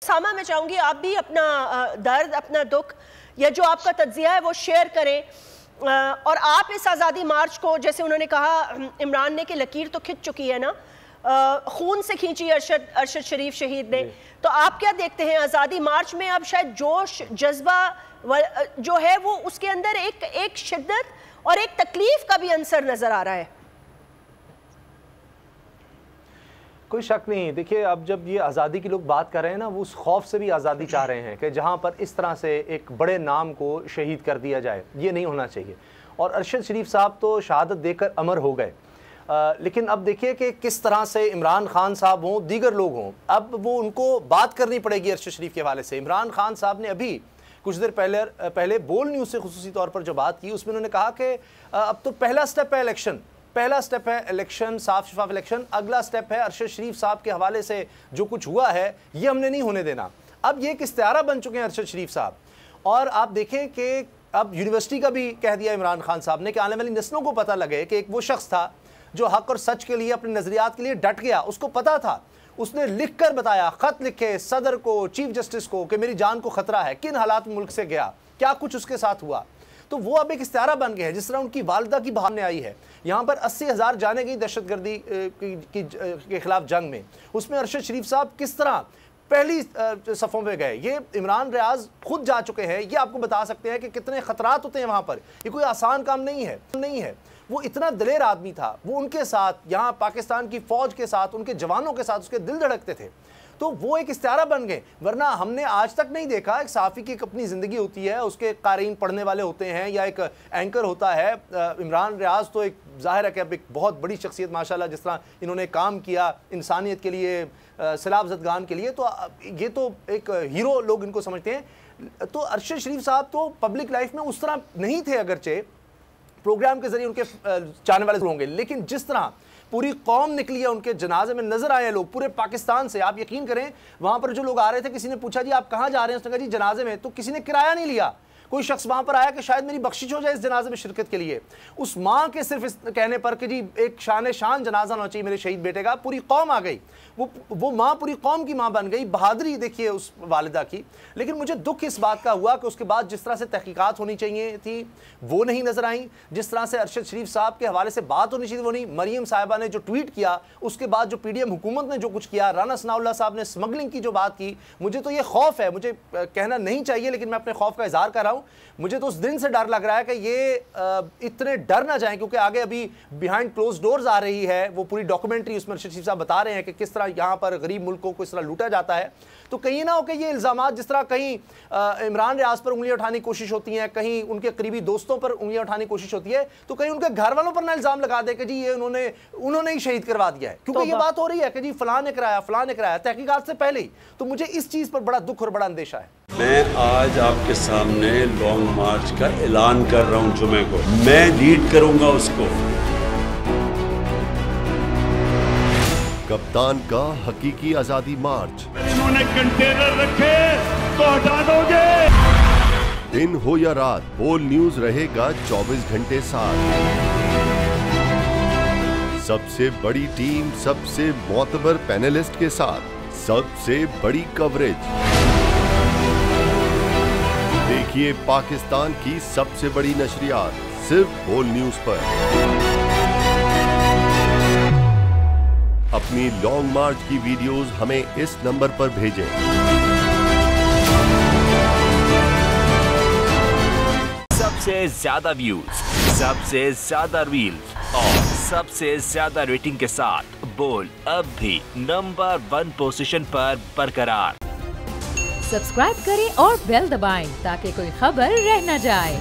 सामा, मैं चाहूंगी आप भी अपना दर्द, अपना दुख या जो आपका तज्जिया है वो शेयर करें। और आप इस आज़ादी मार्च को, जैसे उन्होंने कहा इमरान ने कि लकीर तो खिंच चुकी है ना, खून से खींची अरशद शरीफ शहीद ने, तो आप क्या देखते हैं आज़ादी मार्च में अब शायद जोश जज्बा जो है वो उसके अंदर एक शिद्दत और एक तकलीफ का भी अंसर नजर आ रहा है? कोई शक नहीं। देखिए, अब जब ये आज़ादी की लोग बात कर रहे हैं ना, वो उस खौफ से भी आज़ादी चाह रहे हैं कि जहाँ पर इस तरह से एक बड़े नाम को शहीद कर दिया जाए, ये नहीं होना चाहिए। और अरशद शरीफ साहब तो शहादत देकर अमर हो गए, लेकिन अब देखिए कि किस तरह से इमरान खान साहब हों, दीगर लोग हों, अब वो उनको बात करनी पड़ेगी अरशद शरीफ के हवाले से। इमरान खान साहब ने अभी कुछ देर पहले बोल न्यूज़ से खुसूसी तौर पर जो बात की, उसमें उन्होंने कहा कि अब तो पहला स्टेप है इलेक्शन, पहला स्टेप है इलेक्शन, साफ शफाफ इलेक्शन। अगला स्टेप है अरशद शरीफ साहब के हवाले से जो कुछ हुआ है ये हमने नहीं होने देना। अब ये एक इस्तिआरा बन चुके हैं अरशद शरीफ साहब। और आप देखें कि अब यूनिवर्सिटी का भी कह दिया इमरान खान साहब ने कि आने वाली नस्लों को पता लगे कि एक वो शख्स था जो हक और सच के लिए, अपने नज़रियात के लिए डट गया। उसको पता था, उसने लिख कर बताया, ख़त लिखे सदर को, चीफ जस्टिस को कि मेरी जान को ख़तरा है, किन हालात में मुल्क से गया, क्या कुछ उसके साथ हुआ। तो वो अब एक इस्तिआरा बन गया है। जिस तरह उनकी वालदा की बहाने आई है, यहाँ पर 80,000 जाने गई दहशतगर्दी के खिलाफ जंग में, उसमें अरशद शरीफ साहब किस तरह पहली सफ़ों में गए। ये इमरान रियाज खुद जा चुके हैं, ये आपको बता सकते हैं कि कितने ख़तरात होते हैं वहाँ पर। ये कोई आसान काम नहीं है। वो इतना दलेर आदमी था, वो उनके साथ यहाँ पाकिस्तान की फ़ौज के साथ, उनके जवानों के साथ उसके दिल धड़कते थे। तो वो एक इस्तिआरा बन गए। वरना हमने आज तक नहीं देखा, एक सहाफ़ी की एक अपनी ज़िंदगी होती है, उसके क़ारीन पढ़ने वाले होते हैं या एक एंकर होता है। इमरान रियाज तो एक ज़ाहिर है कि अब एक बहुत बड़ी शख्सियत माशाल्लाह, जिस तरह इन्होंने काम किया इंसानियत के लिए, सैलाब ज़दगान के लिए, तो ये तो एक हीरो लोग इनको समझते हैं। तो अरशद शरीफ साहब तो पब्लिक लाइफ में उस तरह नहीं थे, अगरचे प्रोग्राम के ज़रिए उनके चाहने वाले होंगे, लेकिन जिस तरह पूरी कौम निकली है उनके जनाजे में, नजर आए लोग पूरे पाकिस्तान से। आप यकीन करें, वहां पर जो लोग आ रहे थे, किसी ने पूछा जी आप कहां जा रहे हैं, उसने कहा जी जनाजे में। तो किसी ने किराया नहीं लिया, कोई शख्स वहां पर आया कि शायद मेरी बख्शिश हो जाए इस जनाजे में शिरकत के लिए। उस माँ के सिर्फ इस कहने पर कि जी एक शान जनाजा होना चाहिए मेरे शहीद बेटे का, पूरी कौम आ गई। वो माँ पूरी कौम की माँ बन गई। बहादुरी देखिए उस वालिदा की। लेकिन मुझे दुख इस बात का हुआ कि उसके बाद जिस तरह से तहकीकात होनी चाहिए थी वो नहीं नजर आई, जिस तरह से अरशद शरीफ साहब के हवाले से बात होनी चाहिए वो नहीं। मरियम साहिबा ने जो ट्वीट किया, उसके बाद जो PDM हुकूमत ने जो कुछ किया, राना सनाउल्लाह साहब ने स्मगलिंग की जो बात की, मुझे तो ये खौफ है, मुझे कहना नहीं चाहिए लेकिन मैं अपने खौफ का इजहार कर रहा हूँ। मुझे तो उस दिन से डर लग रहा है कि ये इतने डर ना जाएं, क्योंकि आगे अभी बिहाइंड क्लोज डोर्स आ रही है वो पूरी डॉक्यूमेंट्री, उसमें अरशद शरीफ साहब बता रहे हैं कि किस तरह यहाँ पर गरीब मुल्कों को इस तरह लूटा जाता है। तो कहीं ना हो कि ये इल्ज़ामात जिस तरह कहीं इमरान रियाज पर उंगलियां उठाने की कोशिश होती हैं, कहीं उनके करीबी दोस्तों पर उंगलियां उठाने की कोशिश होती है, तो कहीं उनके घर वालों पर ना इल्ज़ाम लगा दे कि जी ये उन्होंने ही शहीद करवा दिया है। क्योंकि ये बात हो रही है कि जी फलां ने कराया तहकीकात से पहले ही। तो मुझे इस चीज़ पर बड़ा दुख और बड़ा अंदेशा है। मैं आज आपके सामने लॉन्ग मार्च का ऐलान कर रहा हूं। जुमे को मैं लीड करूंगा उसको। कप्तान का हकीकी आजादी मार्च। इन्होंने कंटेनर रखे तो हटा दोगे। दिन हो या रात, बोल न्यूज रहेगा 24 घंटे साथ। सबसे बड़ी टीम, सबसे मोतबर पैनलिस्ट के साथ, सबसे बड़ी कवरेज। देखिए पाकिस्तान की सबसे बड़ी नशरियात सिर्फ बोल न्यूज पर। अपनी लॉन्ग मार्च की वीडियोस हमें इस नंबर पर भेजें। सबसे ज्यादा व्यूज, सबसे ज्यादा रील्स और सबसे ज्यादा रेटिंग के साथ बोल अब भी नंबर 1 पोजीशन पर बरकरार। सब्सक्राइब करें और बेल दबाएं ताकि कोई खबर रह न जाए।